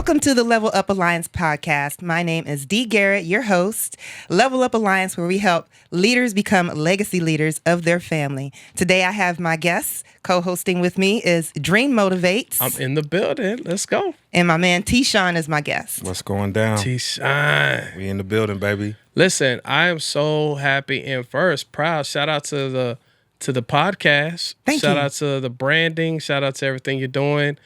Welcome to the Level Up Alliance podcast. My name is Dee Garrett, your host. Level Up Alliance, where we help leaders become legacy leaders of their family. Today I have my guests. Co-hosting with me is Dream Motivates. I'm in the building. Let's go. And my man T-Sean is my guest. What's going down? T-Sean. We in the building, baby. Listen, I am so happy and first proud. Shout out to the podcast. Shout out to the branding. Shout out to everything you're doing.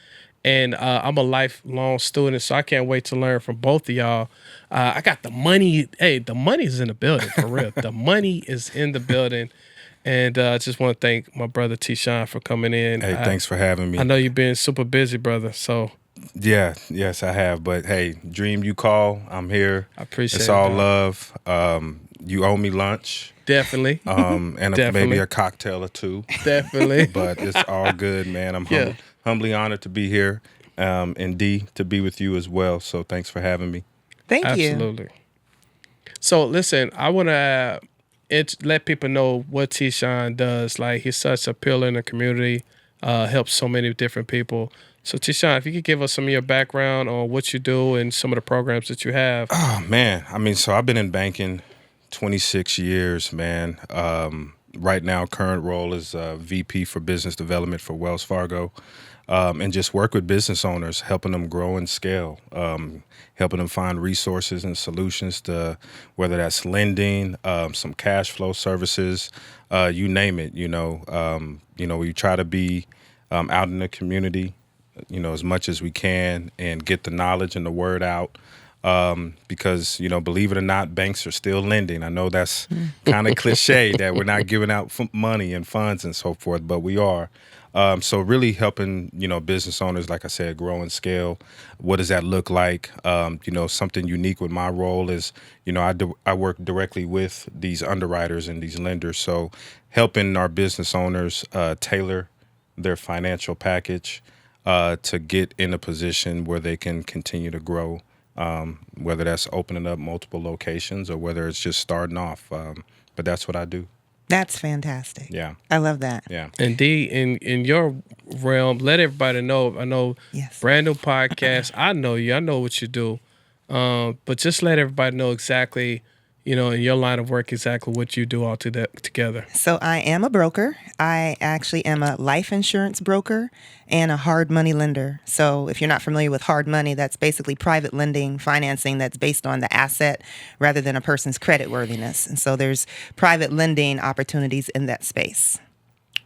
And I'm a lifelong student, so I can't wait to learn from both of y'all. I got the money. Hey, the money is in the building, for real. The money is in the building. And I just want to thank my brother T-Sean for coming in. Hey, thanks for having me. I know you've been super busy, brother, so. Yes, I have. But hey, Dream, you call. I'm here. I appreciate it. It's all love. You owe me lunch. Definitely. And maybe a cocktail or two. Definitely. But it's all good, man. I'm humbly honored to be here, and Dee, to be with you as well. So thanks for having me. Thank you. Absolutely. So listen, I want to let people know what T-Sean does. Like, he's such a pillar in the community, helps so many different people. So T-Sean, if you could give us some of your background on what you do and some of the programs that you have. Oh, man. I mean, so I've been in banking 26 years, man. Right now, current role is VP for Business Development for Wells Fargo. And just work with business owners, helping them grow and scale, helping them find resources and solutions to whether that's lending, some cash flow services, you name it. We try to be out in the community, as much as we can and get the knowledge and the word out. Because, believe it or not, banks are still lending. I know that's kind of cliche that we're not giving out money and funds and so forth, but we are. So really helping, business owners, like I said, grow and scale. What does that look like? Something unique with my role is, I work directly with these underwriters and these lenders. So helping our business owners tailor their financial package to get in a position where they can continue to grow, whether that's opening up multiple locations or whether it's just starting off. But that's what I do. That's fantastic. Yeah. I love that. Yeah. And Dee, in your realm, let everybody know. I know, brand new podcast. I know you. I know what you do. But just let everybody know exactly, in your line of work, exactly what you do all together. So I am a broker. I actually am a life insurance broker and a hard money lender. So if you're not familiar with hard money, that's basically private lending, financing that's based on the asset rather than a person's credit worthiness. And so there's private lending opportunities in that space.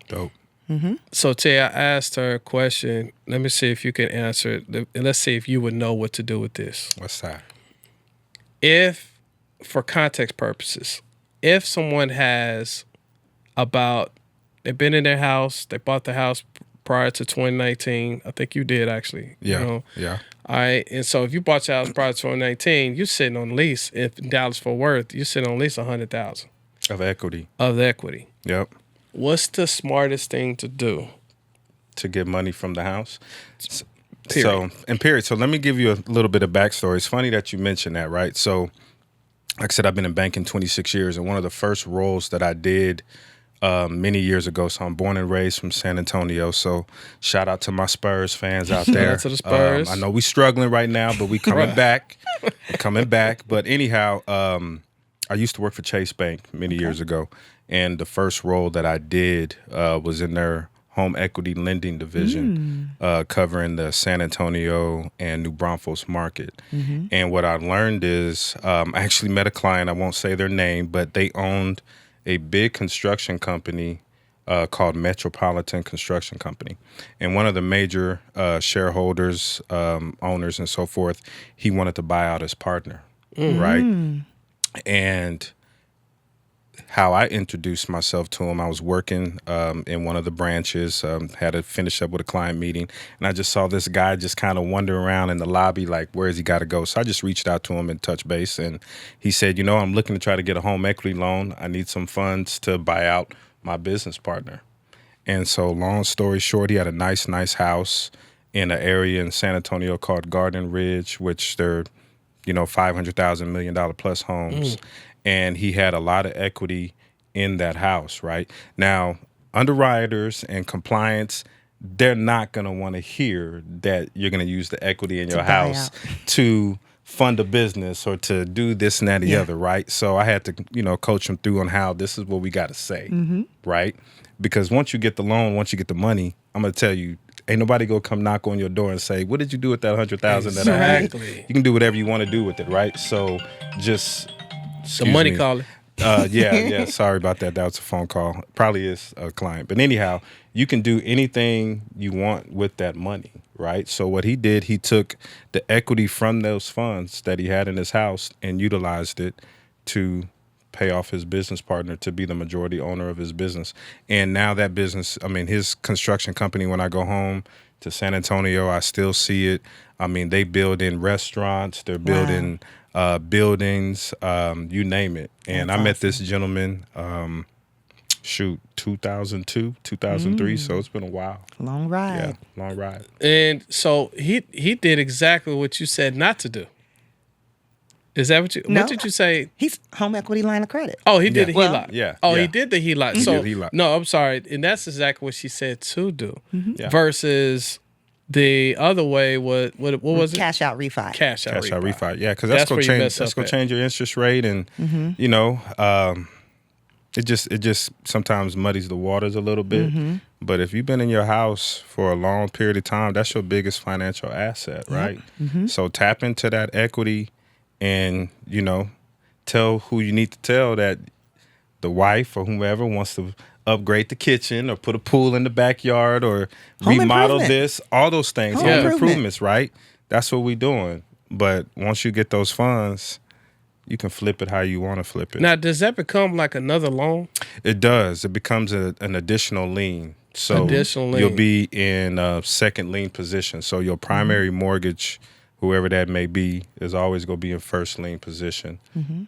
Dope. Mm-hmm. So Tay, I asked her a question. Let me see if you can answer it. Let's see if you would know what to do with this. What's that? For context purposes, if someone has they've been in their house, they bought the house prior to 2019. I think you did actually. Yeah. Yeah. All right. And so if you bought your house prior to 2019, you're sitting on lease. If in Dallas-Fort Worth, you're sitting on lease $100,000 Of equity. Yep. What's the smartest thing to do? To get money from the house. Period. So let me give you a little bit of backstory. It's funny that you mentioned that, right? So like I said, I've been in banking 26 years, and one of the first roles that I did many years ago, so I'm born and raised from San Antonio, so shout out to my Spurs fans out there. Shout out to the Spurs. I know we struggling right now, but we coming back. But anyhow, I used to work for Chase Bank many years ago, and the first role that I did was in their home equity lending division, covering the San Antonio and New Braunfels market. Mm-hmm. And what I learned is I actually met a client, I won't say their name, but they owned a big construction company called Metropolitan Construction Company. And one of the major shareholders, owners and so forth, he wanted to buy out his partner, right? And how I introduced myself to him, I was working in one of the branches, had to finish up with a client meeting, and I just saw this guy just kind of wandering around in the lobby like, where's he got to go? So I just reached out to him and touched base, and he said, I'm looking to try to get a home equity loan. I need some funds to buy out my business partner. And so long story short, he had a nice house in an area in San Antonio called Garden Ridge, which they're, $500,000, $1 million plus homes. And he had a lot of equity in that house, right? Now, underwriters and compliance, they're not going to want to hear that you're going to use the equity in your buy house out. to fund a business or to do this and that and the other, right? So I had to, coach them through on how this is what we got to say, right? Because once you get the loan, once you get the money, I'm going to tell you, ain't nobody going to come knock on your door and say, what did you do with that $100,000 that I had? Exactly. You can do whatever you want to do with it, right? So just... The money calling. yeah. Sorry about that. That was a phone call. Probably is a client. But anyhow, you can do anything you want with that money, right? So what he did, he took the equity from those funds that he had in his house and utilized it to pay off his business partner to be the majority owner of his business. And now that business, his construction company, when I go home to San Antonio, I still see it. They build in restaurants. They're building buildings, you name it. And That's I met awesome. this gentleman, 2002, 2003. So it's been a while. Long ride. Yeah, long ride. And so he did exactly what you said not to do. Is that what No. what did you say? He's home equity line of credit. Oh, he did the Well, HELOC. yeah, Oh, yeah. he did the HELOC. He So did HELOC. no, I'm sorry. And that's exactly what she said to do. Yeah. Versus the other way, what was it? Cash out refi. Cash out Cash out refi. refi. Yeah, because That's that's where going to you change. mess That's up going at. to change your interest rate, and it just sometimes muddies the waters a little bit. But if you've been in your house for a long period of time, that's your biggest financial asset, right? So tap into that equity, and tell who you need to tell that the wife or whomever wants to upgrade the kitchen or put a pool in the backyard or Home remodel improvement. this, all those things, Home home improvement. improvements, right? That's what we're doing. But once you get those funds, you can flip it how you want to flip it. Now, does that become like another loan? It does. It becomes an additional lien. So Additional lien. you'll be in a second lien position. So your primary mortgage, whoever that may be, is always going to be in first lien position.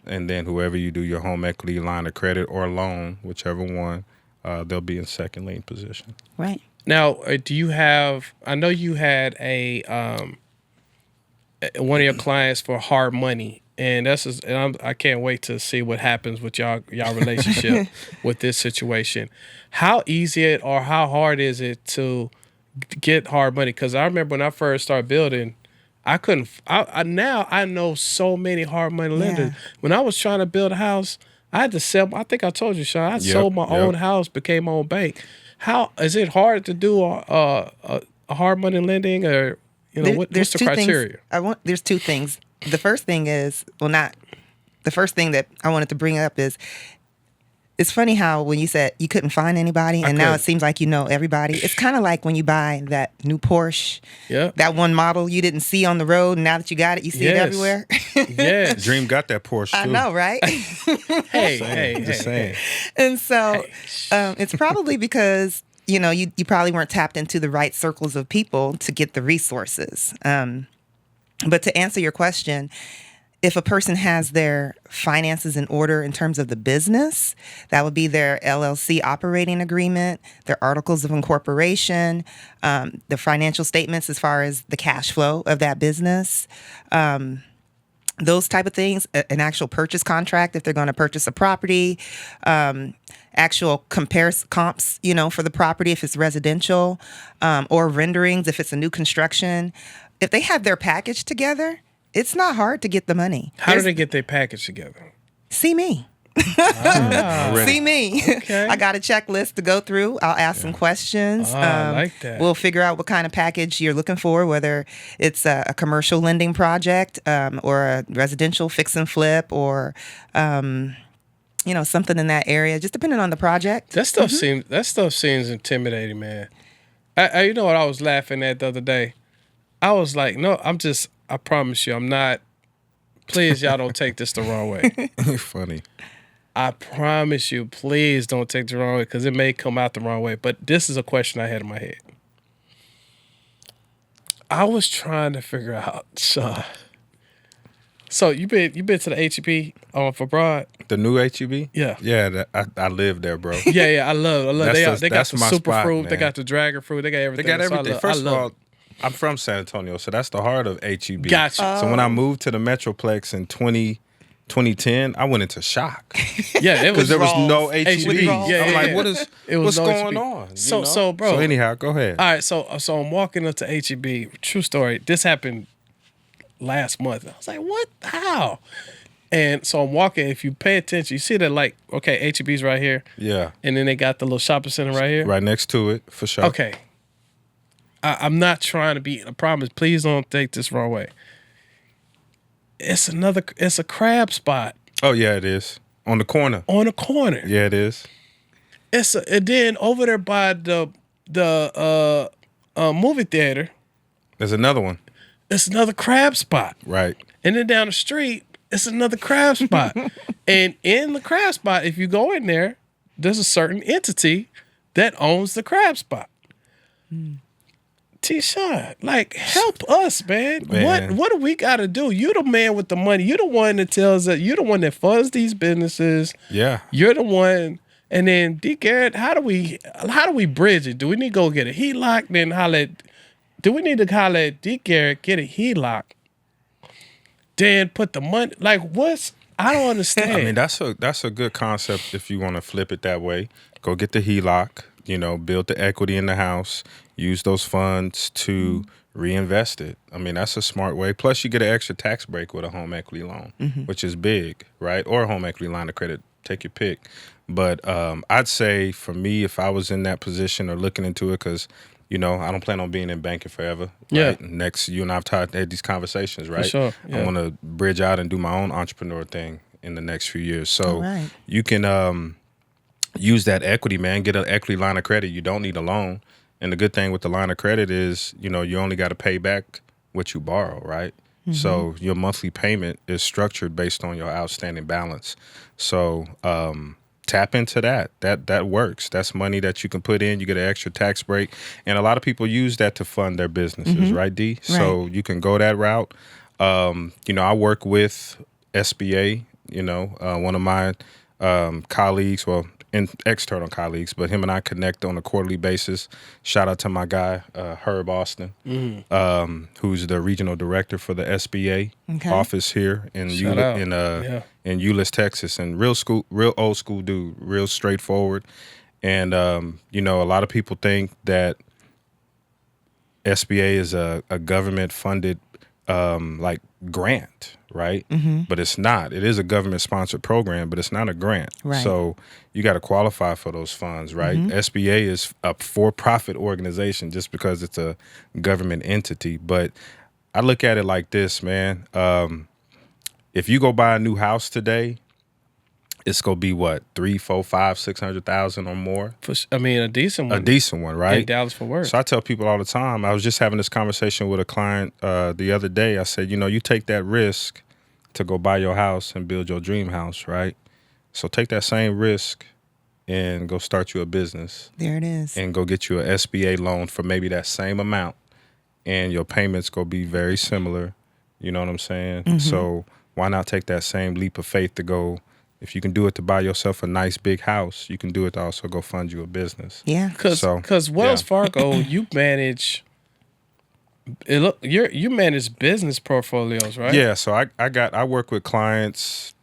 And then whoever you do your home equity line of credit or loan, whichever one, they'll be in second lien position. Right. Now, do you have? I know you had one of your clients for hard money, and I can't wait to see what happens with y'all relationship with this situation. How easy or how hard is it to get hard money? Because I remember when I first started building, I couldn't. Now I know so many hard money lenders. Yeah. When I was trying to build a house, I had to sell. I think I told you, Sean. I sold my own house, became my own bank. How is it hard to do a hard money lending, or what's the criteria? There's two things. The first thing is, not the first thing that I wanted to bring up is, it's funny how when you said you couldn't find anybody, and now it seems like you know everybody. It's kind of like when you buy that new Porsche, that one model you didn't see on the road, and now that you got it, you see it everywhere. Yes. Dream got that Porsche too. I know, right? Hey, Just saying. And so it's probably because, you probably weren't tapped into the right circles of people to get the resources. But to answer your question, if a person has their finances in order in terms of the business, that would be their LLC operating agreement, their articles of incorporation, the financial statements as far as the cash flow of that business, those type of things, an actual purchase contract if they're going to purchase a property, actual comps, for the property if it's residential, or renderings if it's a new construction. If they have their package together, it's not hard to get the money. How do they get their package together? See me. See me. Okay. I got a checklist to go through. I'll ask some questions. I like that. We'll figure out what kind of package you're looking for, whether it's a commercial lending project, or a residential fix and flip, or something in that area, just depending on the project. That stuff seems intimidating, man. You know what I was laughing at the other day? I was like, no, I promise you, I'm not. Please, y'all don't take this the wrong way. Funny. I promise you, please don't take it the wrong way, because it may come out the wrong way. But this is a question I had in my head. I was trying to figure out, Sean. So you been to the HEB for Broad? The new HEB? Yeah. Yeah, I live there, bro. Yeah, I love. They got the my super spot, fruit. man. They got the dragon fruit. They got everything. They got So I everything. love- First I of love all, I'm from San Antonio, so that's the heart of HEB. Gotcha. So when I moved to the Metroplex in 2010, I went into shock. Yeah, it was Because there was no HEBs. HEBs. Yeah, I'm like, yeah. what's no going HEB. on? So, bro. So anyhow, go ahead. All right, so I'm walking up to HEB. True story. This happened last month. I was like, what? How? And so I'm walking. If you pay attention, you see that, like, okay, HEB's right here. Yeah. And then they got the little shopping center right here. Right next to it, for sure. Okay. I'm not trying to be, I promise, please don't take this wrong way. It's a crab spot. Oh, yeah, it is. On the corner. On the corner. Yeah, it is. And then over there by the movie theater, There's another one. it's another crab spot. Right. And then down the street, it's another crab spot. And in the crab spot, if you go in there, there's a certain entity that owns the crab spot. T-Shot, like, help us, man. What do we got to do? You the man with the money. You the one that tells us. You the one that funds these businesses. Yeah. You're the one. And then D. Garrett, how do we bridge it? Do we need to go get a HELOC? Then do we need to holler at D. Garrett, get a HELOC? Then put the money, like, I don't understand. I mean, that's a good concept if you want to flip it that way. Go get the HELOC, build the equity in the house, use those funds to reinvest it. I mean, that's a smart way. Plus, you get an extra tax break with a home equity loan, which is big, right? Or a home equity line of credit, take your pick. But I'd say for me, if I was in that position or looking into it, because I don't plan on being in banking forever. Right? Yeah. Next, you and I've had these conversations, right? For sure. Yeah. I want to bridge out and do my own entrepreneur thing in the next few years. So you can use that equity, man. Get an equity line of credit. You don't need a loan. And the good thing with the line of credit is, you only got to pay back what you borrow, right? So your monthly payment is structured based on your outstanding balance. So tap into that. That works. That's money that you can put in. You get an extra tax break. And a lot of people use that to fund their businesses, right, D? Right. So you can go that route. I work with SBA, one of my colleagues, external colleagues, but him and I connect on a quarterly basis. Shout out to my guy, Herb Austin, who's the regional director for the SBA office here in Euless, Texas, and real old school dude, real straightforward. And a lot of people think that SBA is a government funded grant, right? But it's not. It is a government-sponsored program, but it's not a grant. Right. So you got to qualify for those funds, right? SBA is a for-profit organization just because it's a government entity. But I look at it like this, man. If you go buy a new house today, it's gonna be what, 3, 4, 5, 600,000 or more. A decent one. A decent one, right? In Dallas for work. So I tell people all the time. I was just having this conversation with a client the other day. I said, you take that risk to go buy your house and build your dream house, right? So take that same risk and go start you a business. There it is. And go get you an SBA loan for maybe that same amount, and your payments go be very similar. You know what I'm saying? So why not take that same leap of faith to go? If you can do it to buy yourself a nice big house, you can do it to also go fund you a business. Yeah. Because Wells Fargo, you manage you manage business portfolios, right? Yeah. So I work with clients.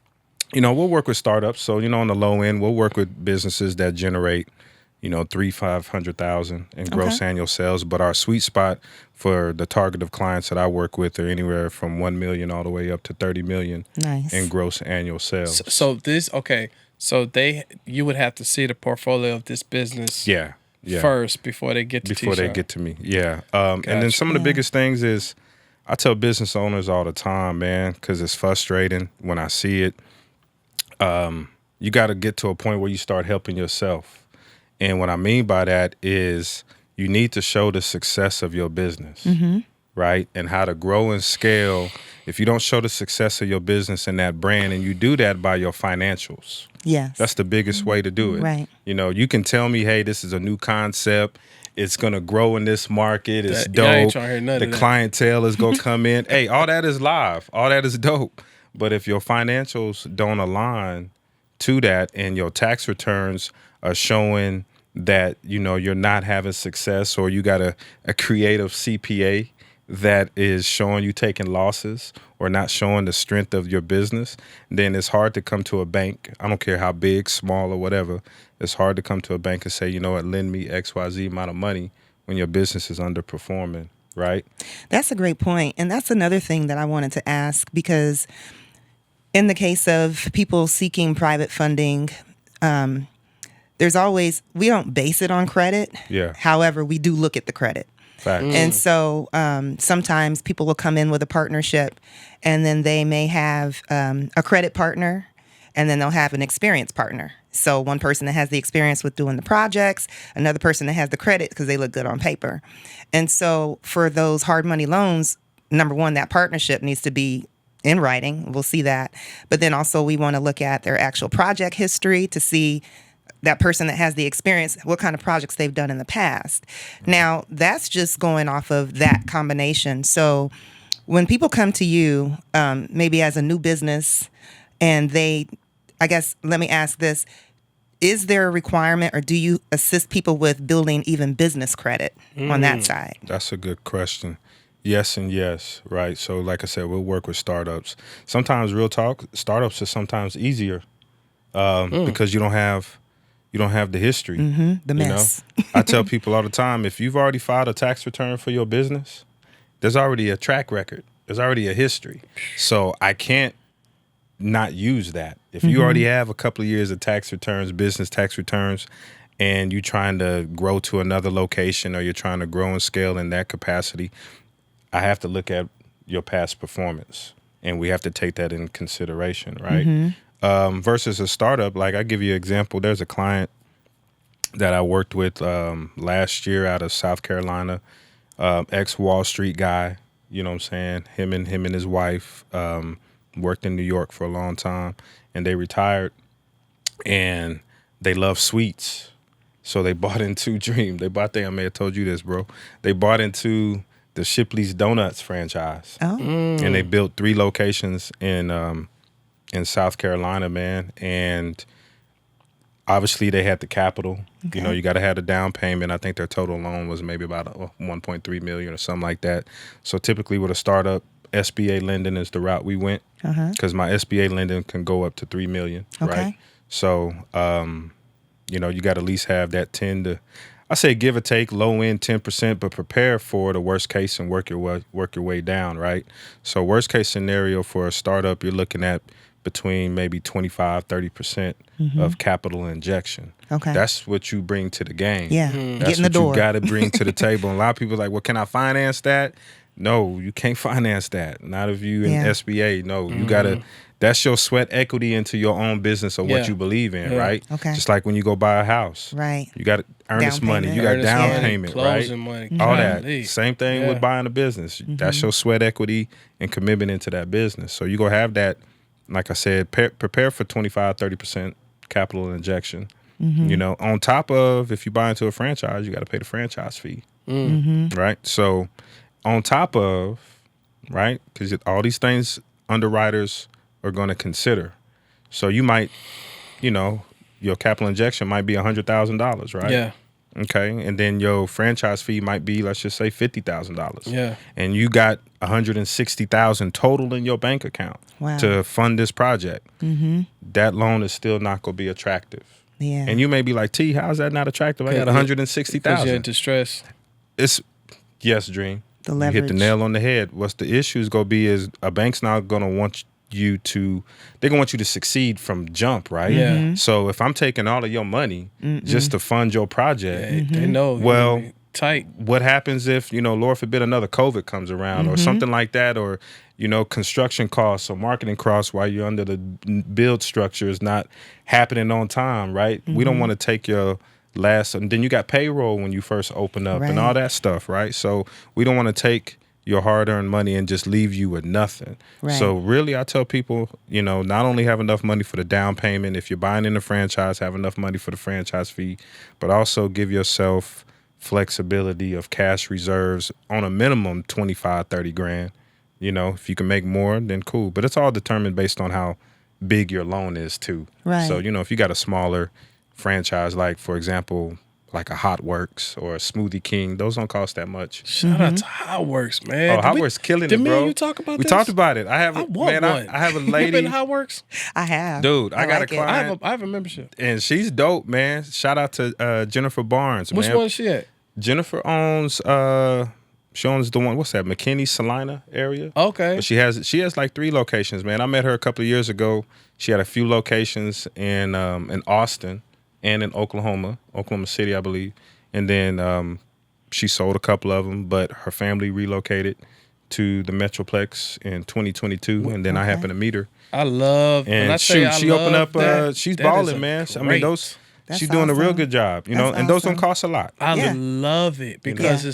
We'll work with startups. So on the low end, we'll work with businesses that generate, 300,000-500,000 in gross annual sales. But our sweet spot for the target of clients that I work with are anywhere from 1 million all the way up to 30 million in gross annual sales. So you would have to see the portfolio of this business first before they get to they get to me. Yeah. And then some of the biggest things is I tell business owners all the time, man, because it's frustrating when I see it. You got to get to a point where you start helping yourself. And what I mean by that is you need to show the success of your business, right? And how to grow and scale. If you don't show the success of your business and that brand, and you do that by your financials, that's the biggest way to do it. Right. You can tell me, hey, this is a new concept. It's going to grow in this market. It's dope. I ain't trying to hear none of that. Clientele is going to come in. Hey, all that is live. All that is dope. But if your financials don't align to that and your tax returns are showing that, you're not having success, or you got a creative CPA that is showing you taking losses or not showing the strength of your business, then it's hard to come to a bank. I don't care how big, small, or whatever. It's hard to come to a bank and say, you know what, lend me XYZ amount of money when your business is underperforming, right? That's a great point. And that's another thing that I wanted to ask, because in the case of people seeking private funding, there's always, we don't base it on credit. Yeah. However, we do look at the credit. Fact. And so sometimes people will come in with a partnership, and then they may have a credit partner, and then they'll have an experienced partner. So one person that has the experience with doing the projects, another person that has the credit because they look good on paper. And so for those hard money loans, number one, that partnership needs to be in writing. We'll see that. But then also we want to look at their actual project history to see that person that has the experience, what kind of projects they've done in the past. Now, that's just going off of that combination. So when people come to you, maybe as a new business, and I guess, let me ask this, is there a requirement, or do you assist people with building even business credit on that side? That's a good question. Yes and yes, right? So like I said, we'll work with startups. Sometimes, real talk, startups are sometimes easier because you don't have the history. The mess. I tell people all the time, if you've already filed a tax return for your business, there's already a track record. There's already a history. So I can't not use that. If you already have a couple of years of tax returns, business tax returns, and you're trying to grow to another location, or you're trying to grow and scale in that capacity, I have to look at your past performance, and we have to take that in consideration, right? Versus a startup, like I give you an example. There's a client that I worked with last year out of South Carolina, ex-Wall Street guy, you know what I'm saying? Him and his wife worked in New York for a long time, and they retired, and they love sweets. So they bought into Dream. I may have told you this, bro. They bought into the Shipley's Donuts franchise. And they built 3 locations in South Carolina, man. And obviously they had the capital. Okay. You know, you got to have the down payment. I think their total loan was maybe about $1.3 million or something like that. So typically with a startup, SBA lending is the route we went, because my SBA lending can go up to $3 million, right? So, you know, you got to at least have that 10 to, I say give or take, low end 10%, but prepare for the worst case and work your way down, right? So worst case scenario for a startup, you're looking at between maybe 25, 30% of capital injection. Okay. That's what you bring to the game. Yeah. That's Get in the door. what you got to bring to the table. And a lot of people are like, well, can I finance that? No, you can't finance that. Not if you in SBA. No, you got to, that's your sweat equity into your own business or what you believe in, right? Okay. Just like when you go buy a house. Right. You got earnest money. You got down payment, right? Money, all that. Same thing with buying a business. That's your sweat equity and commitment into that business. So you go have that, like I said, prepare for 25, 30% capital injection. You know, on top of, if you buy into a franchise, you got to pay the franchise fee, right? So on top of, right, because all these things underwriters are going to consider. So you might, you know, your capital injection might be $100,000, right? Yeah. Okay, and then your franchise fee might be, let's just say, $50,000. Yeah. And you got $160,000 total in your bank account to fund this project. That loan is still not going to be attractive. Yeah. And you may be like, T, how is that not attractive? I got $160,000. Because you're in distress. It's yes, Dream. The leverage. You hit the nail on the head. What's the issue is going to be is a bank's not going to want you to, they're going to want you to succeed from jump, right? Yeah. So if I'm taking all of your money just to fund your project, they know. Well, tight. What happens if, you know, Lord forbid, another COVID comes around or something like that, or, you know, construction costs or marketing costs while you're under the build structure is not happening on time, right? We don't want to take your last, and then you got payroll when you first open up and all that stuff, right? So we don't want to take your hard-earned money and just leave you with nothing. Right. So really, I tell people, you know, not only have enough money for the down payment, if you're buying in the franchise, have enough money for the franchise fee, but also give yourself flexibility of cash reserves on a minimum 25, 30 grand. You know, if you can make more, then cool. But it's all determined based on how big your loan is too. Right. So, you know, if you got a smaller franchise, like, for example, like a Hot Works or a Smoothie King. Those don't cost that much. Shout out to Hot Works, man. Oh, Hot Works killing it, bro. Did me and you talk about we this? talked about it. I want one. I have a lady. You been to Hot Works? I have. Dude, I got like a it. client. I have a membership. And she's dope, man. Shout out to Jennifer Barnes, Which man. one is she at? Jennifer owns she owns the one, what's that, McKinney Salina area. Okay. But she has like 3 locations, man. I met her a couple of years ago. She had a few locations in Austin and in Oklahoma City, I believe. And then she sold a couple of them, but her family relocated to the Metroplex in 2022, and then I happened to meet her. I love, and she opened up. She's balling, man. I mean, she's doing a real good job, you know. That's and those awesome. don't cost a lot. I love it because Yeah.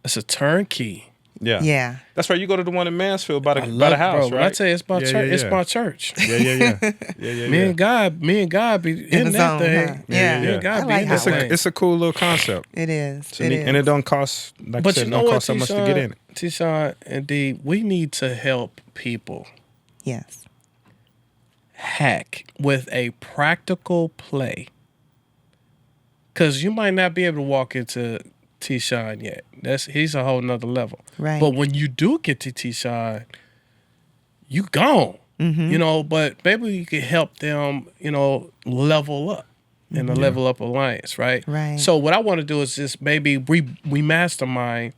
it's a turnkey. Yeah. That's right. You go to the one in Mansfield by the house, bro, right? When I tell you it's my church. Yeah. It's my church. Yeah. Me and God be in the that zone, thing. huh? Yeah. Me and God I be like in Hot that Works. thing. It's a cool little concept. It is. It's neat, and it don't cost, like I But said, you it know don't what, cost that much to get in it. T-Sean and D, we need to help people Yes. hack with a practical play. Because you might not be able to walk into T-Sean yet. He's a whole nother level. Right. But when you do get to T-Sean, you gone. You know, but maybe you could help them, you know, level up in the Level Up Alliance, right? Right. So what I want to do is just maybe we mastermind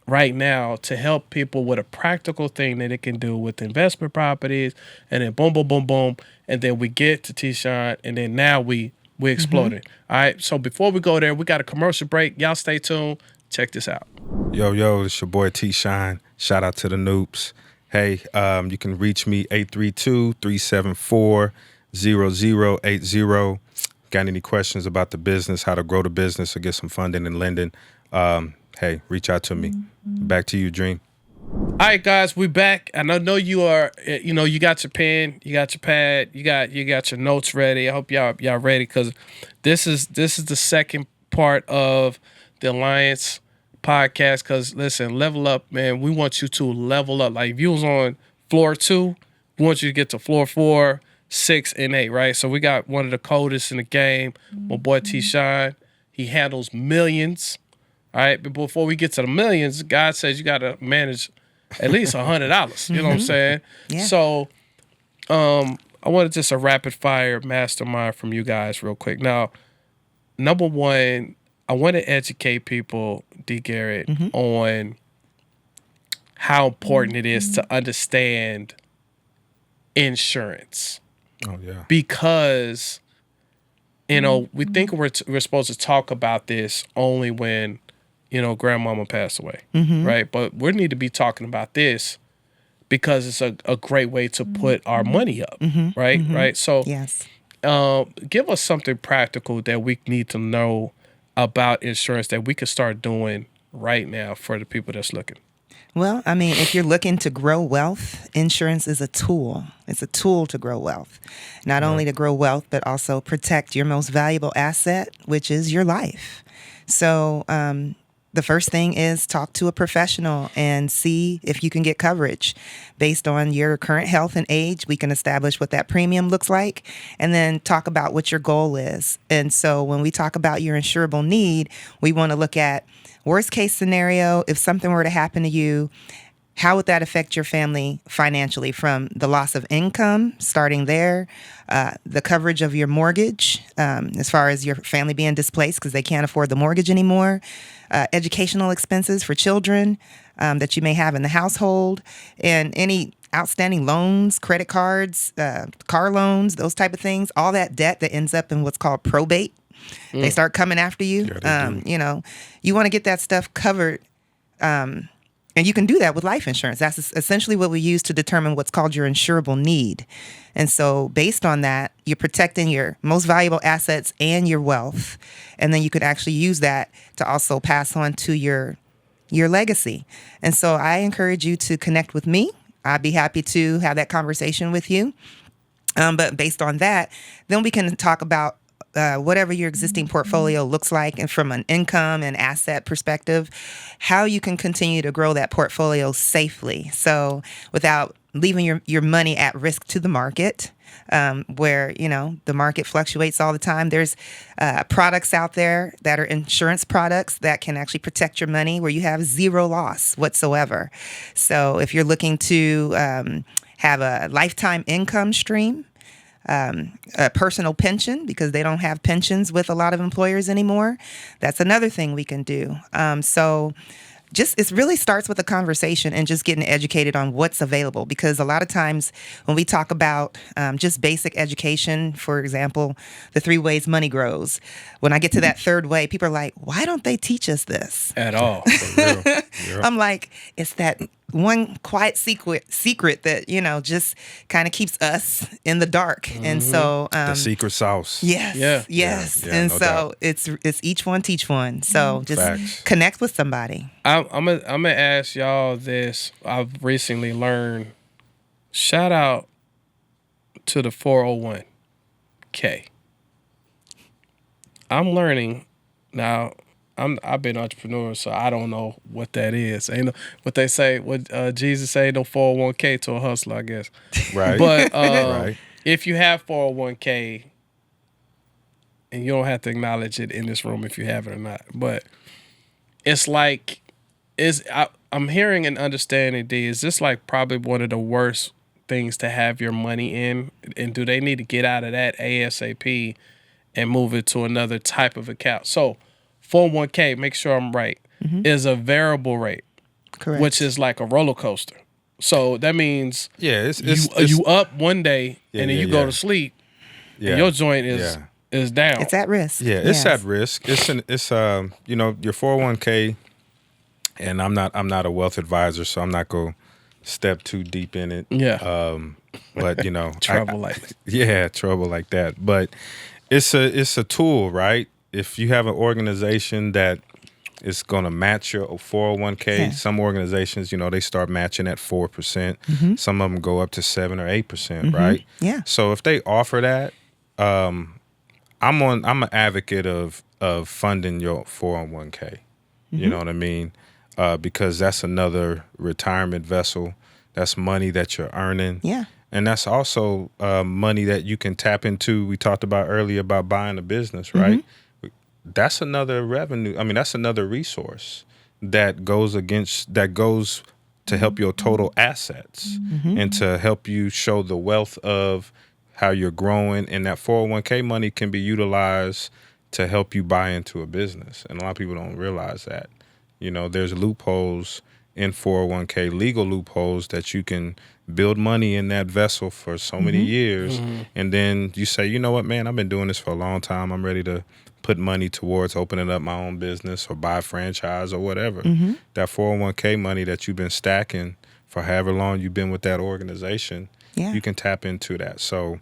right now to help people with a practical thing that it can do with investment properties, and then boom, boom, boom, boom, and then we get to T-Sean, and then now we exploded. All right. So before we go there, we got a commercial break. Y'all stay tuned. Check this out. Yo, it's your boy T-Shine. Shout out to the Noops. Hey, you can reach me 832-374-0080. Got any questions about the business, how to grow the business or get some funding and lending? Hey, reach out to me. Back to you, Dream. All right, guys, we back. And I know you are, you know, you got your pen, you got your pad, you got your notes ready. I hope y'all ready, because this is the second part of the Alliance podcast. Because listen, level up, man. We want you to level up. Like if you was on floor 2, we want you to get to floor 4, 6, and 8, right? So we got one of the coldest in the game, my boy T-Shine. He handles millions. All right, but before we get to the millions, God says you got to manage at least $100. You know what I'm saying? Yeah. So, I wanted just a rapid fire mastermind from you guys, real quick. Now, number one, I want to educate people, D. Garrett, on how important it is to understand insurance, Oh, yeah. because you know we think we're supposed to talk about this only when, you know, grandmama passed away, right? But we need to be talking about this because it's a great way to put our money up, right? Right. So, Yes. give us something practical that we need to know about insurance that we could start doing right now for the people that's looking. Well, I mean, if you're looking to grow wealth, insurance is a tool. It's a tool to grow wealth. Not only to grow wealth, but also protect your most valuable asset, which is your life. So, the first thing is talk to a professional and see if you can get coverage based on your current health and age. We can establish what that premium looks like, and then talk about what your goal is. And so when we talk about your insurable need, we want to look at worst case scenario. If something were to happen to you, how would that affect your family financially, from the loss of income, starting there, the coverage of your mortgage, as far as your family being displaced because they can't afford the mortgage anymore, educational expenses for children that you may have in the household, and any outstanding loans, credit cards, car loans, those type of things, all that debt that ends up in what's called probate. They start coming after you. Yeah, they do. You know, you want to get that stuff covered. And you can do that with life insurance. That's essentially what we use to determine what's called your insurable need. And so based on that, you're protecting your most valuable assets and your wealth. And then you could actually use that to also pass on to your legacy. And so I encourage you to connect with me. I'd be happy to have that conversation with you. But based on that, then we can talk about whatever your existing portfolio looks like, and from an income and asset perspective, how you can continue to grow that portfolio safely. So without leaving your money at risk to the market, where, the market fluctuates all the time. There's products out there that are insurance products that can actually protect your money where you have zero loss whatsoever. So if you're looking to have a lifetime income stream, a personal pension, because they don't have pensions with a lot of employers anymore, that's another thing we can do. So it really starts with a conversation and just getting educated on what's available. Because a lot of times when we talk about just basic education, for example, the 3 ways money grows, when I get to that third way, people are like, why don't they teach us this? At all. I'm like, it's that one quiet secret that, just kind of keeps us in the dark. And so the secret sauce. Yes. Yeah. Yes. Yeah, and no so doubt. it's each one teach one. So just Facts. connect with somebody. I'm gonna ask y'all this. I've recently learned. Shout out to the 401k. I'm learning now. I've been an entrepreneur, so I don't know what that is. Ain't no, what they say. What Jesus say? No 401k to a hustler, I guess. Right. But Right. if you have 401k, and you don't have to acknowledge it in this room if you have it or not, but it's like, I'm hearing and understanding, D, is this like probably one of the worst things to have your money in? And do they need to get out of that ASAP and move it to another type of account? So 401k, make sure I'm right, is a variable rate, Correct. which is like a roller coaster. So that means Yeah, you up one day and then you go to sleep and your joint is down. It's at risk. Yeah, it's at risk. It's your 401k, and I'm not a wealth advisor, so I'm not going to step too deep in it. Yeah. But Trouble like that. Yeah, trouble like that. But it's a tool, right? If you have an organization that is going to match your 401k, some organizations, they start matching at 4%. Some of them go up to 7 or 8%, right? Yeah. So if they offer that, I'm an advocate of funding your 401k. You know what I mean? Because that's another retirement vessel. That's money that you're earning. Yeah. And that's also money that you can tap into. We talked about earlier about buying a business, right? That's another revenue. I mean, that's another resource that goes to help your total assets and to help you show the wealth of how you're growing. And that 401k money can be utilized to help you buy into a business. And a lot of people don't realize that. There's loopholes in 401k, legal loopholes that you can build money in that vessel for so many years. And then you say, you know what, man, I've been doing this for a long time. I'm ready to put money towards opening up my own business or buy a franchise or whatever. That 401k money that you've been stacking for however long you've been with that organization, you can tap into that. So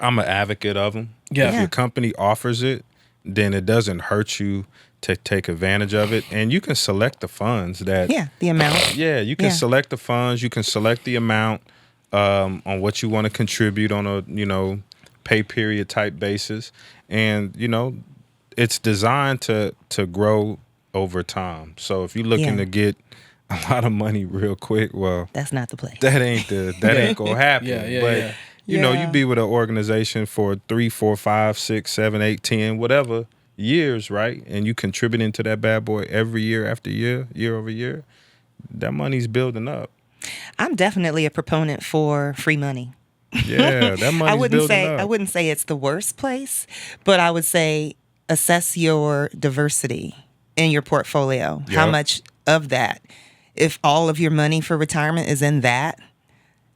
I'm an advocate of them. Yeah. If your company offers it, then it doesn't hurt you to take advantage of it. And you can select the funds that... Yeah, the amount. Yeah, you can select the funds. You can select the amount on what you want to contribute on a, pay period type basis. And, it's designed to grow over time. So if you're looking to get a lot of money real quick, well... That's not the play. That ain't going to happen. But, you be with an organization for 3, 4, 5, 6, 7, 8, 10, whatever years, right? And you contributing to that bad boy every year after year, year over year, that money's building up. I'm definitely a proponent for free money. Yeah, that money's building up. I wouldn't say it's the worst place, but I would say assess your diversity in your portfolio. Yep. How much of that, if all of your money for retirement is in that,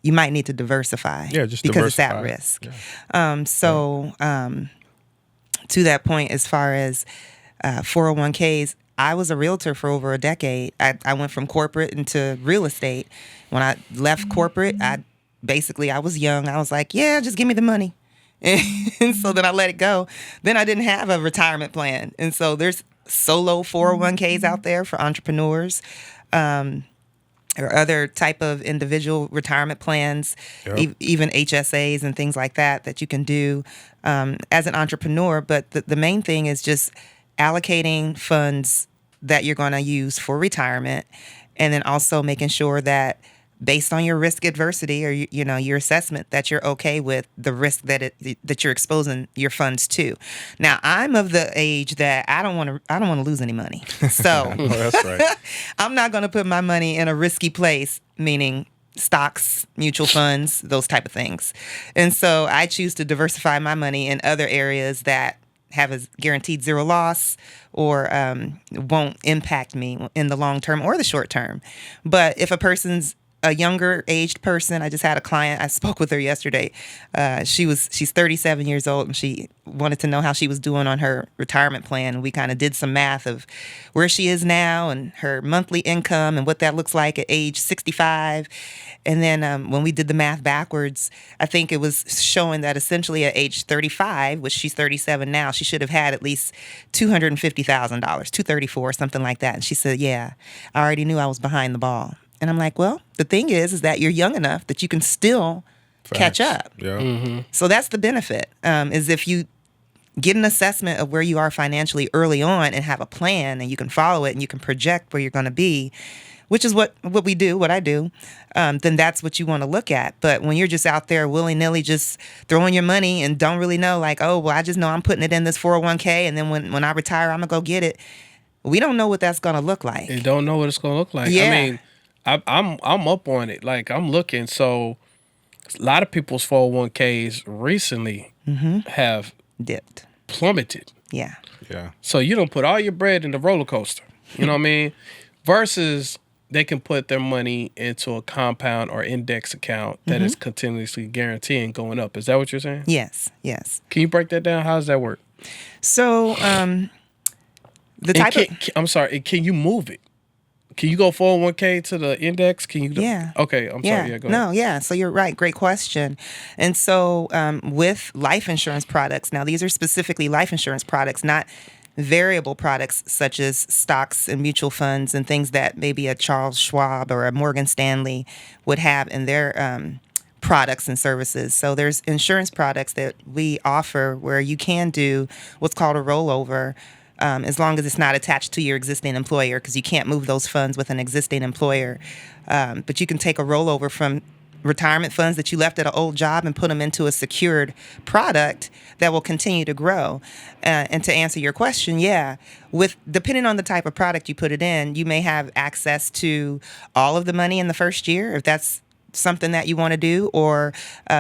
you might need to diversify. Yeah, just because diversify. it's at risk. To that point, as far as 401ks, I was a realtor for over a decade. I went from corporate into real estate. When I left corporate, I was young. I was like, yeah, just give me the money. And so then I let it go. Then I didn't have a retirement plan. And so there's solo 401ks out there for entrepreneurs. Or other type of individual retirement plans, even HSAs and things like that you can do as an entrepreneur. But the main thing is just allocating funds that you're going to use for retirement, and then also making sure that based on your risk adversity or your assessment that you're okay with the risk that you're exposing your funds to. Now, I'm of the age that I don't want to lose any money. So Oh, that's right. I'm not going to put my money in a risky place, meaning stocks, mutual funds, those type of things. And so I choose to diversify my money in other areas that have a guaranteed zero loss or won't impact me in the long term or the short term. But if a person's a younger aged person, I just had a client, I spoke with her yesterday. She's 37 years old, and she wanted to know how she was doing on her retirement plan. We kind of did some math of where she is now and her monthly income and what that looks like at age 65. And then when we did the math backwards, I think it was showing that essentially at age 35, which she's 37 now, she should have had at least $250,000, 234, something like that. And she said, yeah, I already knew I was behind the ball. And I'm like, well, the thing is that you're young enough that you can still catch up. Yeah. So that's the benefit, is if you get an assessment of where you are financially early on and have a plan and you can follow it and you can project where you're going to be, which is what I do, then that's what you want to look at. But when you're just out there willy-nilly just throwing your money and don't really know, like, oh, well, I just know I'm putting it in this 401k and then when I retire, I'm going to go get it. We don't know what that's going to look like. You don't know what it's going to look like. Yeah. I mean, I'm up on it. Like, I'm looking. So a lot of people's 401ks recently have dipped, plummeted. Yeah. Yeah. So you don't put all your bread in the roller coaster. You know what I mean? Versus they can put their money into a compound or index account that is continuously guaranteeing going up. Is that what you're saying? Yes. Can you break that down? How does that work? So the type of... I'm sorry. Can you move it? Can you go 401k to the index? Can you? Yeah. Okay. I'm sorry. Yeah. Go ahead. No. Yeah. So you're right. Great question. And so with life insurance products, now these are specifically life insurance products, not variable products such as stocks and mutual funds and things that maybe a Charles Schwab or a Morgan Stanley would have in their products and services. So there's insurance products that we offer where you can do what's called a rollover. As long as it's not attached to your existing employer, because you can't move those funds with an existing employer. But you can take a rollover from retirement funds that you left at an old job and put them into a secured product that will continue to grow. And to answer your question, yeah, depending on the type of product you put it in, you may have access to all of the money in the first year, if that's something that you want to do, or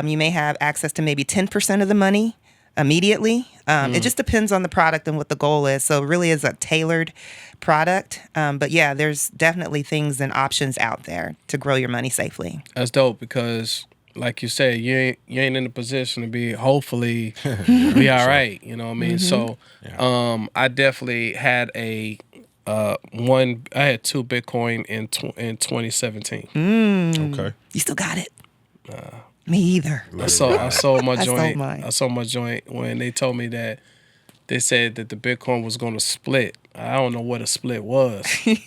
you may have access to maybe 10% of the money immediately. It just depends on the product and what the goal is. So it really is a tailored product. But yeah, there's definitely things and options out there to grow your money safely. That's dope because, like you said, you ain't in a position to be hopefully be all right. You know what I mean? So I definitely had I had 2 Bitcoin in 2017. Okay. You still got it? Me either. I sold my I joint. sold mine. I sold my joint when they told me that they said that the Bitcoin was going to split. I don't know what a split was. He's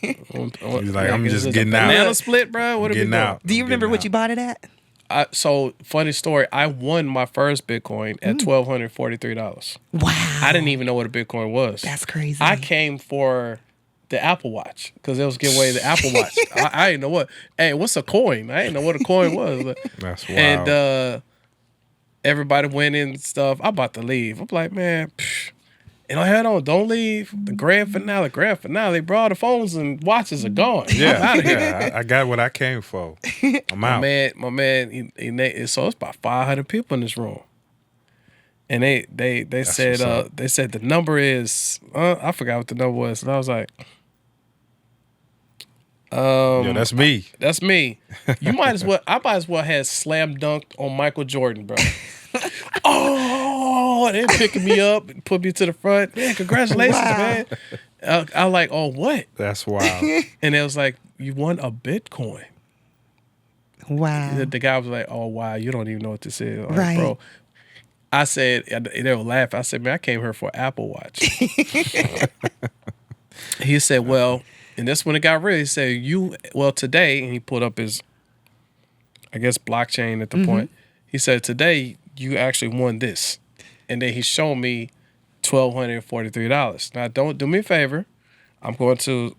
like, I'm just getting out. Banana split, bro. What are we Getting doing? out. Do you remember what you bought it at? So funny story. I won my first Bitcoin at $1,243. Wow. I didn't even know what a Bitcoin was. That's crazy. I came for the Apple Watch because it was giving away the Apple Watch. I didn't know what. Hey, what's a coin? I didn't know what a coin was. That's wild. And everybody went in and stuff. I'm about to leave. I'm like, man, head on. Don't leave. The grand finale, bro. All the phones and watches are gone. I'm out of here. Yeah, I got what I came for. I'm out. My man, so it's about 500 people in this room. And they said the number is I forgot what the number was. And I was like, yeah, that's me. That's me. I might as well have slam dunked on Michael Jordan, bro. Oh, they picking me up and put me to the front. Man, congratulations, man. I like, oh, what? That's wild. And it was like, you won a Bitcoin. Wow. The guy was like, oh, wow, you don't even know what this is. Like, Right. Bro. I said, they were laughing. I said, man, I came here for Apple Watch. He said, well, and this when it got real. He said, today, and he pulled up his, I guess, blockchain at the point. He said, today, you actually won this. And then he showed me $1,243. Now, don't do me a favor. I'm going to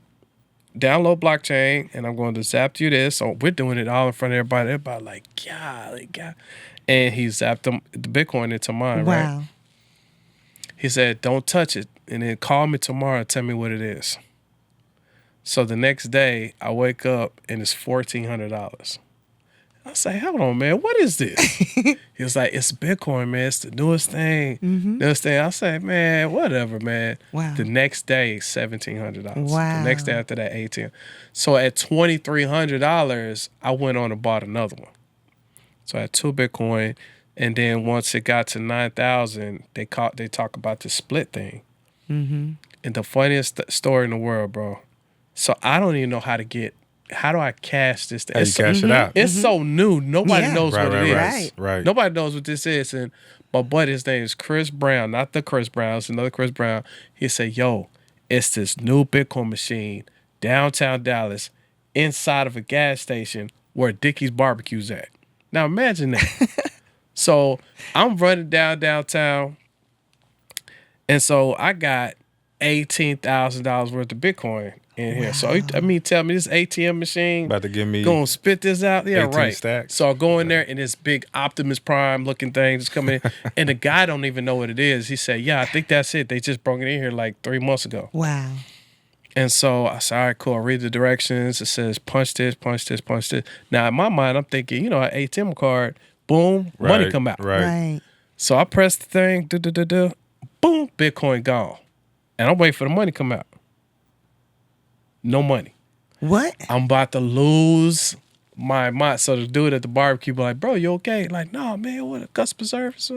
download blockchain, and I'm going to zap you this. So we're doing it all in front of everybody. Everybody like, golly, God. And he zapped the Bitcoin into mine, Wow. right? He said, don't touch it. And then call me tomorrow and tell me what it is. So the next day, I wake up and it's $1,400. I say, hold on, man, what is this? He was like, it's Bitcoin, man. It's the newest thing. Newest thing. I say, man, whatever, man. Wow. The next day, $1,700. Wow. The next day after that, 18. So at $2,300, I went on and bought another one. So I had 2 Bitcoin, and then once it got to 9,000, they talk about the split thing. And the funniest story in the world, bro. So I don't even know how do I cash this thing? How you cash it out? It's so new. Nobody knows what it is. Right. Nobody knows what this is. And my buddy, his name is Chris Brown, not the Chris Brown, it's another Chris Brown. He said, yo, it's this new Bitcoin machine, downtown Dallas, inside of a gas station where Dickie's Barbecue's at. Now imagine that. So I'm running downtown, and so I got $18,000 worth of Bitcoin in here. So I mean, tell me this ATM machine About to give me gonna spit this out? Yeah, 18 right. stacks. So I go in there and this big Optimus Prime looking thing is coming in, and the guy don't even know what it is. He said, "Yeah, I think that's it. They just brought it in here like 3 months ago." Wow. And so I said, all right, cool. I read the directions. It says punch this, punch this, punch this. Now in my mind, I'm thinking, an ATM card, boom, money come out. Right. So I press the thing, boom, Bitcoin gone. And I'm waiting for the money to come out. No money. What? I'm about to lose my mind. So the dude at the barbecue be like, bro, you okay? Like, no, man, what a customer service.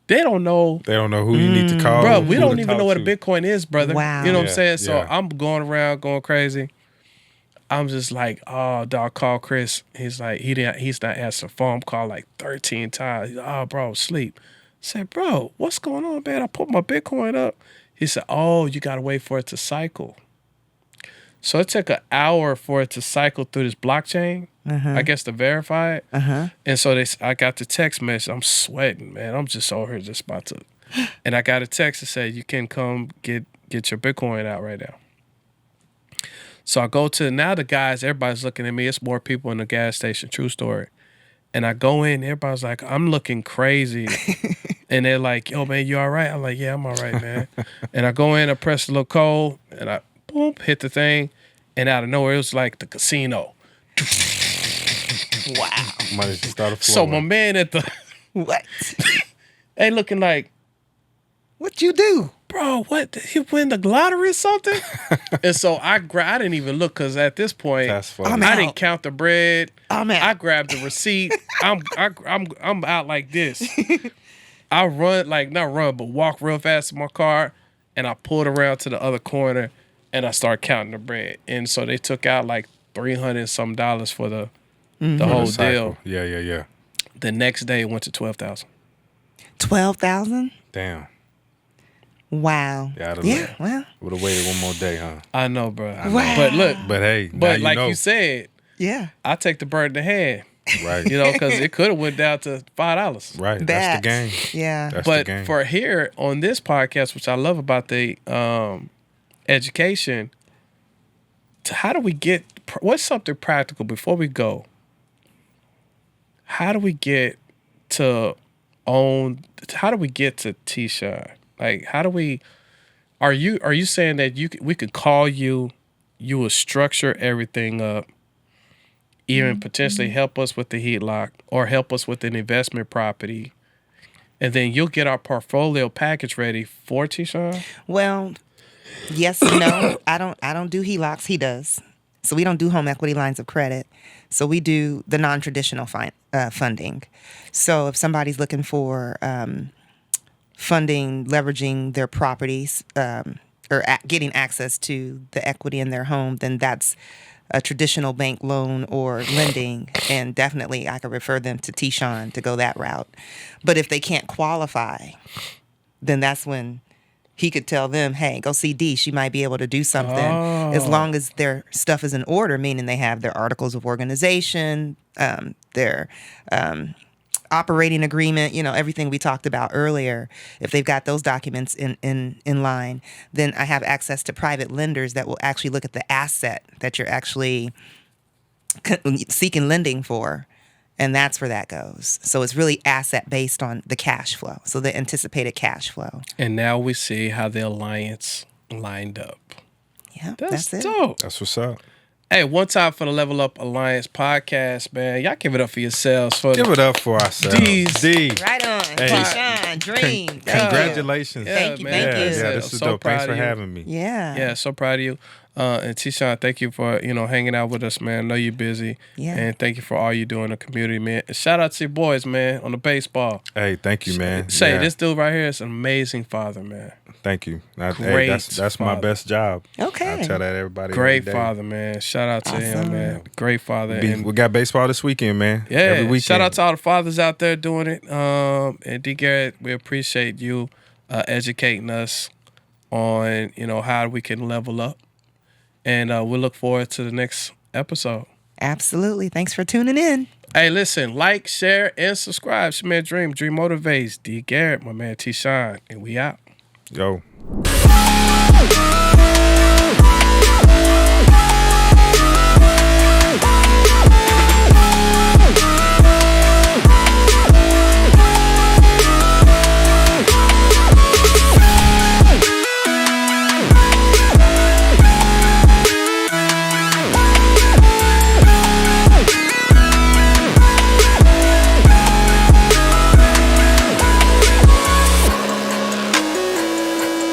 They don't know. They don't know who you need to call. Bro, we who don't to even know talk what a to. Bitcoin is, brother. Wow. You know what I'm Yeah, saying? So yeah. I'm going around, going crazy. I'm just like, oh, dog, call Chris. He's like, he's not answering the phone call like 13 times. He's like, oh, bro, sleep. I said, bro, what's going on, man? I put my Bitcoin up. He said, oh, you got to wait for it to cycle. So it took an hour for it to cycle through this blockchain, I guess, to verify it. And so I got the text message. I'm sweating, man. I'm just over here just about to. And I got a text that said, you can come get your Bitcoin out right now. So I go to, now the guys, everybody's looking at me. It's more people in the gas station, true story. And I go in, everybody's like, I'm looking crazy. And they're like, yo, man, you all right? I'm like, yeah, I'm all right, man. And I go in, I press the little code, and I, boom, hit the thing. And out of nowhere, it was like the casino. Wow. Money just started So flowing. my man at the, What? they looking like, What you do? bro, what? He win the lottery or something? And so I didn't even look, because at this point, That's funny. I'm I out. didn't count the bread. I'm out. I grabbed the receipt. I'm out like this. I run, like not run, but walk real fast in my car, and I pulled around to the other corner, and I started counting the bread. And so they took out like $300 and some for the whole Cycle. deal. Yeah. The next day it went to 12,000. 12,000? Damn. Wow. Yeah, Yeah. Well. Would have waited one more day, huh? I know, bro. Wow. But look, But hey, but now like you know. you said, Yeah. I take the bird in the hand. Right. Because it could have went down to $5. Right. That's That. the game. Yeah. That's the But game. for here on this podcast, which I love about the education, how do we get, what's something practical before we go? How do we get to how do we get to T-Shine? Like, how do we, are you saying that we could call you, you will structure everything up, even potentially help us with the heat lock or help us with an investment property, and then you'll get our portfolio package ready for T-Shine? Well, yes and no. I don't do HELOCs. He does. So we don't do home equity lines of credit. So we do the non-traditional funding. So if somebody's looking for funding, leveraging their properties, or getting access to the equity in their home, then that's a traditional bank loan or lending, and definitely I could refer them to T-Shine to go that route. But if they can't qualify, then that's when he could tell them, hey, go see D. She might be able to do something as long as their stuff is in order, meaning they have their articles of organization, their operating agreement, everything we talked about earlier, if they've got those documents in line, then I have access to private lenders that will actually look at the asset that you're actually seeking lending for. And that's where that goes. So it's really asset based on the cash flow. So the anticipated cash flow. And now we see how the alliance lined up. Yeah, that's it. dope. That's what's up. Hey, one time for the Level Up Alliance podcast, man. Y'all give it up for yourselves. Give it up for ourselves. D. Right on. Hey. Sean, Dream. Congratulations. Thank you. man. Thank you. Yeah, this is So dope. Thanks proud for of you. having me. Yeah. Yeah, so proud of you. And T-Sean, thank you for, hanging out with us, man. I know you're busy. Yeah. And thank you for all you do in the community, man. And shout out to your boys, man, on the baseball. Hey, thank you, man. This dude right here is an amazing father, man. Thank you. Great That's my father. best job. Okay. I tell that to everybody. Great every day. father, man. Shout out to him, man. Great father. We got baseball this weekend, man. Yeah, every weekend. shout out to all the fathers out there doing it. And D. Garrett, we appreciate you educating us on, how we can level up. And we'll look forward to the next episode. Absolutely. Thanks for tuning in. Hey, listen, like, share, and subscribe. It's your man Dream. Dream motivates. D. Garrett, my man T. Sean. And we out. Yo.